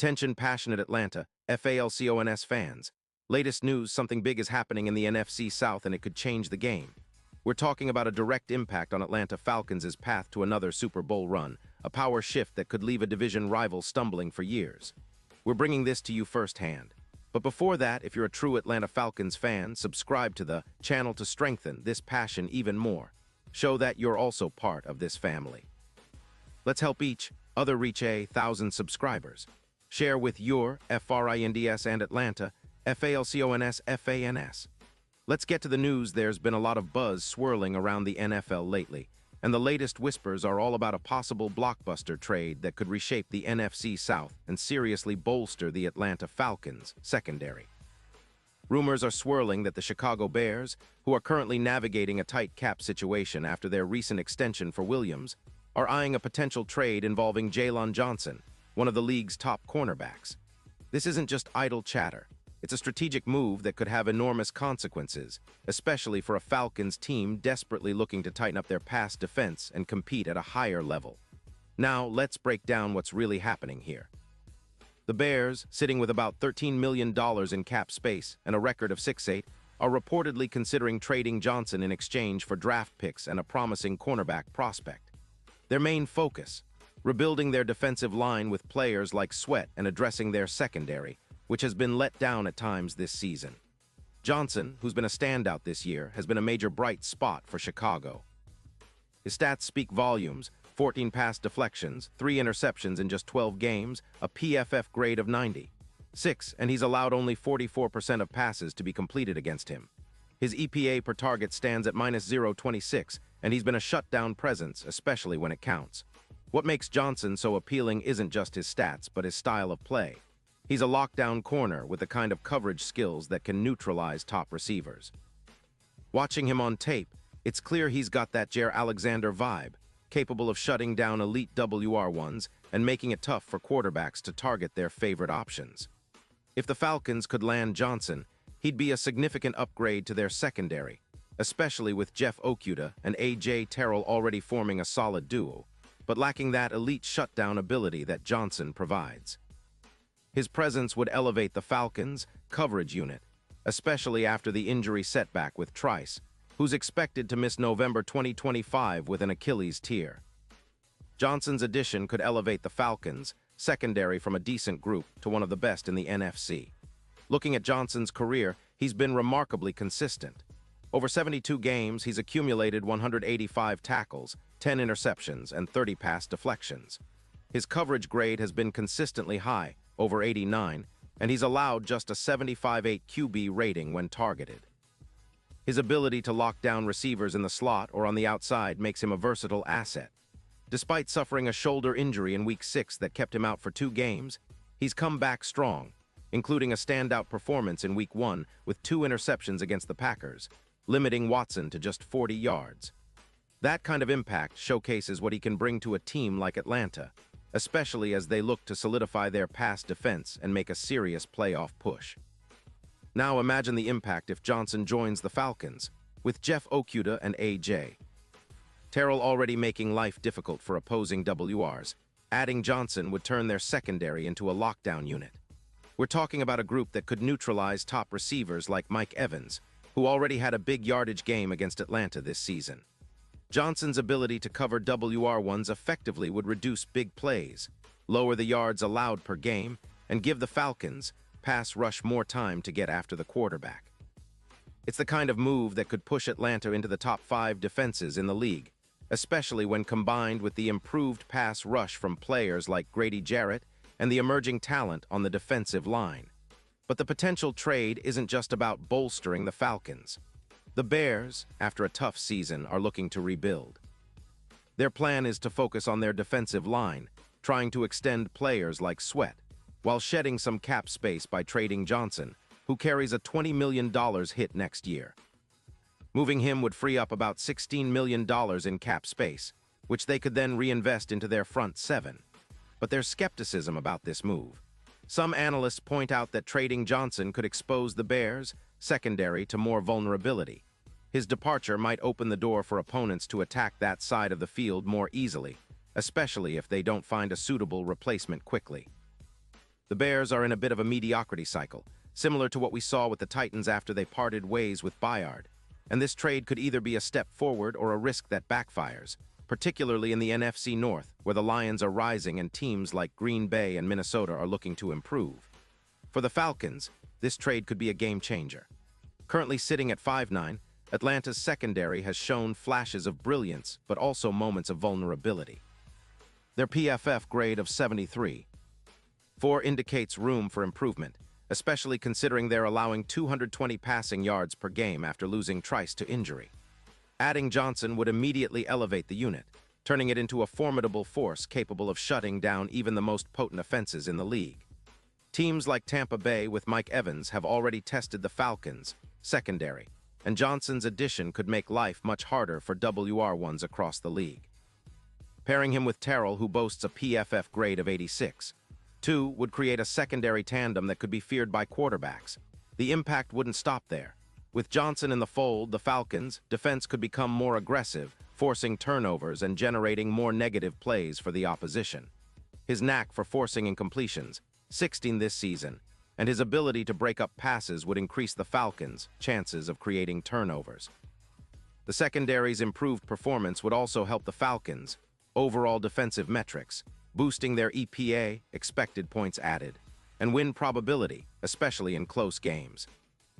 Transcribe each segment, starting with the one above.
Attention passionate Atlanta, Falcons fans. Latest news, something big is happening in the NFC South and it could change the game. We're talking about a direct impact on Atlanta Falcons' path to another Super Bowl run, a power shift that could leave a division rival stumbling for years. We're bringing this to you firsthand. But before that, if you're a true Atlanta Falcons fan, subscribe to the channel to strengthen this passion even more. Show that you're also part of this family. Let's help each other reach 1,000 subscribers. Share with your FRINDS and Atlanta, FALCONS, FANS. Let's get to the news. There's been a lot of buzz swirling around the NFL lately, and the latest whispers are all about a possible blockbuster trade that could reshape the NFC South and seriously bolster the Atlanta Falcons' secondary. Rumors are swirling that the Chicago Bears, who are currently navigating a tight cap situation after their recent extension for Williams, are eyeing a potential trade involving Jaylon Johnson, one of the league's top cornerbacks. This isn't just idle chatter. It's a strategic move that could have enormous consequences, especially for a Falcons team desperately looking to tighten up their pass defense and compete at a higher level. Now, let's break down what's really happening here. The Bears, sitting with about $13 million in cap space and a record of 6-8, are reportedly considering trading Johnson in exchange for draft picks and a promising cornerback prospect. Their main focus: rebuilding their defensive line with players like Sweat and addressing their secondary, which has been let down at times this season. Johnson, who's been a standout this year, has been a major bright spot for Chicago. His stats speak volumes: 14 pass deflections, 3 interceptions in just 12 games, a PFF grade of 96, and he's allowed only 44% of passes to be completed against him. His EPA per target stands at -0.26, and he's been a shutdown presence, especially when it counts. What makes Johnson so appealing isn't just his stats, but his style of play. He's a lockdown corner with the kind of coverage skills that can neutralize top receivers. Watching him on tape, it's clear he's got that Jair Alexander vibe, capable of shutting down elite WR1s and making it tough for quarterbacks to target their favorite options. If the Falcons could land Johnson, he'd be a significant upgrade to their secondary, especially with Jeff Okudah and A.J. Terrell already forming a solid duo, but lacking that elite shutdown ability that Johnson provides. His presence would elevate the Falcons' coverage unit, especially after the injury setback with Trice, who's expected to miss November 2025 with an Achilles tear. Johnson's addition could elevate the Falcons' secondary from a decent group to one of the best in the NFC. Looking at Johnson's career, he's been remarkably consistent. Over 72 games, he's accumulated 185 tackles, 10 interceptions, and 30 pass deflections. His coverage grade has been consistently high, over 89, and he's allowed just a 75.8 QB rating when targeted. His ability to lock down receivers in the slot or on the outside makes him a versatile asset. Despite suffering a shoulder injury in Week 6 that kept him out for 2 games, he's come back strong, including a standout performance in Week 1 with 2 interceptions against the Packers, limiting Watson to just 40 yards. That kind of impact showcases what he can bring to a team like Atlanta, especially as they look to solidify their pass defense and make a serious playoff push. Now imagine the impact if Johnson joins the Falcons, with Jeff Okudah and A.J. Terrell already making life difficult for opposing WRs. Adding Johnson would turn their secondary into a lockdown unit. We're talking about a group that could neutralize top receivers like Mike Evans, who already had a big yardage game against Atlanta this season. Johnson's ability to cover WR1s effectively would reduce big plays, lower the yards allowed per game, and give the Falcons' pass rush more time to get after the quarterback. It's the kind of move that could push Atlanta into the top 5 defenses in the league, especially when combined with the improved pass rush from players like Grady Jarrett and the emerging talent on the defensive line. But the potential trade isn't just about bolstering the Falcons. The Bears, after a tough season, are looking to rebuild. Their plan is to focus on their defensive line, trying to extend players like Sweat, while shedding some cap space by trading Johnson, who carries a $20 million hit next year. Moving him would free up about $16 million in cap space, which they could then reinvest into their front 7. But there's skepticism about this move. Some analysts point out that trading Johnson could expose the Bears' secondary to more vulnerability. His departure might open the door for opponents to attack that side of the field more easily, especially if they don't find a suitable replacement quickly. The Bears are in a bit of a mediocrity cycle, similar to what we saw with the Titans after they parted ways with Bayard. And this trade could either be a step forward or a risk that backfires, particularly in the NFC North, where the Lions are rising and teams like Green Bay and Minnesota are looking to improve. For the Falcons, this trade could be a game changer. Currently sitting at 5-9, Atlanta's secondary has shown flashes of brilliance, but also moments of vulnerability. Their PFF grade of 73. 4 indicates room for improvement, especially considering they're allowing 220 passing yards per game after losing Trice to injury. Adding Johnson would immediately elevate the unit, turning it into a formidable force capable of shutting down even the most potent offenses in the league. Teams like Tampa Bay with Mike Evans have already tested the Falcons' secondary, and Johnson's addition could make life much harder for WR1s across the league. Pairing him with Terrell, who boasts a PFF grade of 86, 2 would create a secondary tandem that could be feared by quarterbacks. The impact wouldn't stop there. With Johnson in the fold, the Falcons' defense could become more aggressive, forcing turnovers and generating more negative plays for the opposition. His knack for forcing incompletions, 16 this season, and his ability to break up passes would increase the Falcons' chances of creating turnovers. The secondary's improved performance would also help the Falcons' overall defensive metrics, boosting their EPA, expected points added, and win probability, especially in close games.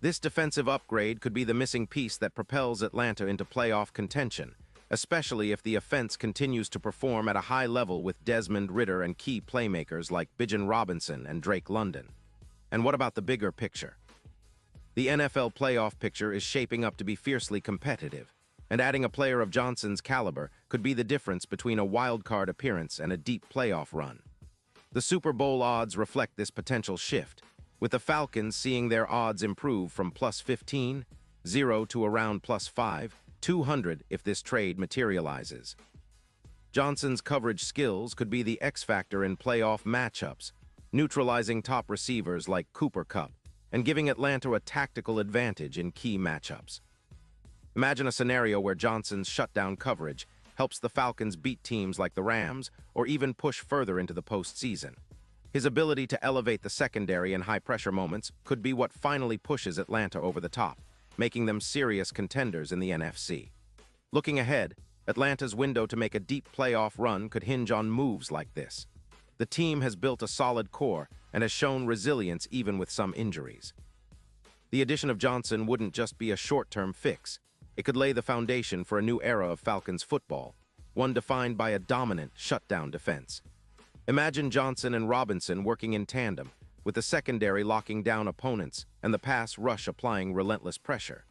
This defensive upgrade could be the missing piece that propels Atlanta into playoff contention, especially if the offense continues to perform at a high level with Desmond Ridder and key playmakers like Bijan Robinson and Drake London. And what about the bigger picture? The NFL playoff picture is shaping up to be fiercely competitive, and adding a player of Johnson's caliber could be the difference between a wild-card appearance and a deep playoff run. The Super Bowl odds reflect this potential shift, with the Falcons seeing their odds improve from +15, 0 to around +5, 200 if this trade materializes. Johnson's coverage skills could be the X-factor in playoff matchups, neutralizing top receivers like Cooper Kupp and giving Atlanta a tactical advantage in key matchups. Imagine a scenario where Johnson's shutdown coverage helps the Falcons beat teams like the Rams or even push further into the postseason. His ability to elevate the secondary in high-pressure moments could be what finally pushes Atlanta over the top, making them serious contenders in the NFC. Looking ahead, Atlanta's window to make a deep playoff run could hinge on moves like this. The team has built a solid core and has shown resilience even with some injuries. The addition of Johnson wouldn't just be a short-term fix. It could lay the foundation for a new era of Falcons football, one defined by a dominant shutdown defense. Imagine Johnson and Robinson working in tandem, with the secondary locking down opponents and the pass rush applying relentless pressure.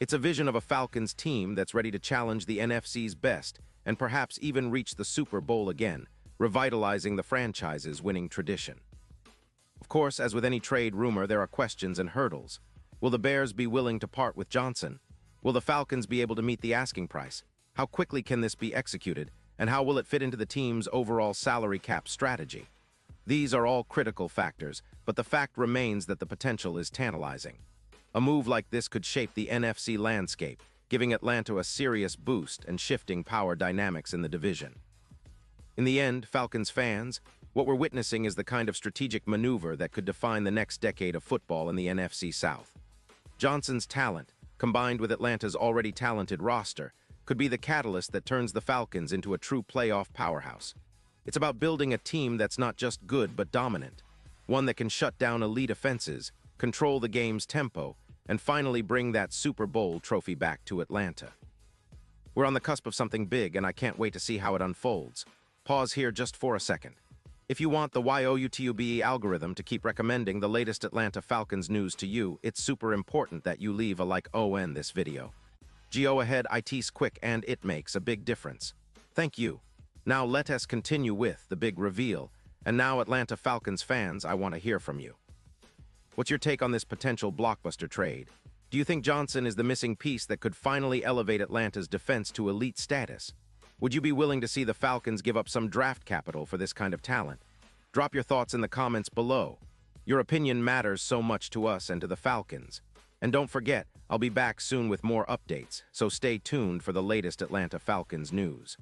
It's a vision of a Falcons team that's ready to challenge the NFC's best and perhaps even reach the Super Bowl again, revitalizing the franchise's winning tradition. Of course, as with any trade rumor, there are questions and hurdles. Will the Bears be willing to part with Johnson? Will the Falcons be able to meet the asking price? How quickly can this be executed? And how will it fit into the team's overall salary cap strategy? These are all critical factors, but the fact remains that the potential is tantalizing. A move like this could shape the NFC landscape, giving Atlanta a serious boost and shifting power dynamics in the division. In the end, Falcons fans, what we're witnessing is the kind of strategic maneuver that could define the next decade of football in the NFC South. Johnson's talent, combined with Atlanta's already talented roster, could be the catalyst that turns the Falcons into a true playoff powerhouse. It's about building a team that's not just good but dominant, one that can shut down elite offenses, control the game's tempo, and finally bring that Super Bowl trophy back to Atlanta. We're on the cusp of something big, and I can't wait to see how it unfolds. Pause here just for a second. If you want the YOUTUBE algorithm to keep recommending the latest Atlanta Falcons news to you, it's super important that you leave a like on this video. Go ahead, it's quick and it makes a big difference. Thank you. Now let us continue with the big reveal. And now, Atlanta Falcons fans, I want to hear from you. What's your take on this potential blockbuster trade? Do you think Johnson is the missing piece that could finally elevate Atlanta's defense to elite status? Would you be willing to see the Falcons give up some draft capital for this kind of talent? Drop your thoughts in the comments below. Your opinion matters so much to us and to the Falcons. And don't forget, I'll be back soon with more updates, so stay tuned for the latest Atlanta Falcons news.